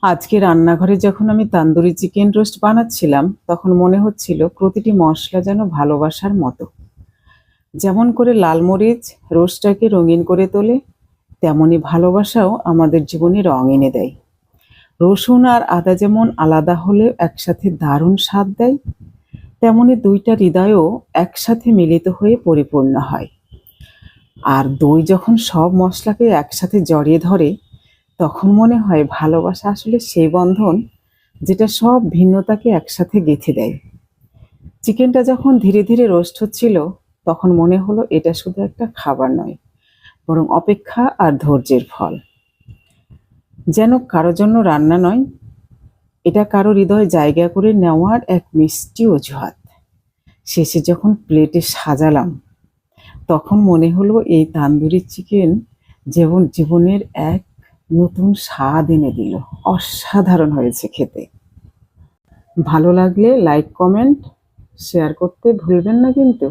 আজকে রান্নাঘরে যখন আমি তান্দুরি চিকেন রোস্ট বানাচ্ছিলাম, তখন মনে হচ্ছিল প্রতিটি মশলা যেন ভালোবাসার মতো। যেমন করে লাল মরিচ রোস্টটাকে রঙিন করে তোলে, তেমনি ভালোবাসাও আমাদের জীবনে রং এনে দেয়। রসুন আর আদা যেমন আলাদা হলেও একসাথে দারুণ স্বাদ দেয়, তেমনি দুইটা হৃদয়ও একসাথে মিলিত হয়ে পরিপূর্ণ হয়। আর দই যখন সব মশলাকে একসাথে জড়িয়ে ধরে, তখন মনে হয় ভালোবাসা আসলে সেই বন্ধন যেটা সব ভিন্নতাকে একসাথে গেঁথে দেয়। চিকেনটা যখন ধীরে ধীরে রোস্ট হচ্ছিল, তখন মনে হলো এটা শুধু একটা খাবার নয়, বরং অপেক্ষা আর ধৈর্যের ফল। যেন কারো জন্য রান্না নয়, এটা কারো হৃদয়ে জায়গা করে নেওয়ার এক মিষ্টি অজুহাত। শেষে যখন প্লেটে সাজালাম, তখন মনে হলো এই তান্দুরি চিকেন যেমন জীবনের এক নতুন স্বাদ এনে দিল। অসাধারণ হয়েছে খেতে। ভালো লাগলে লাইক, কমেন্ট, শেয়ার করতে ভুলবেন না কিন্তু।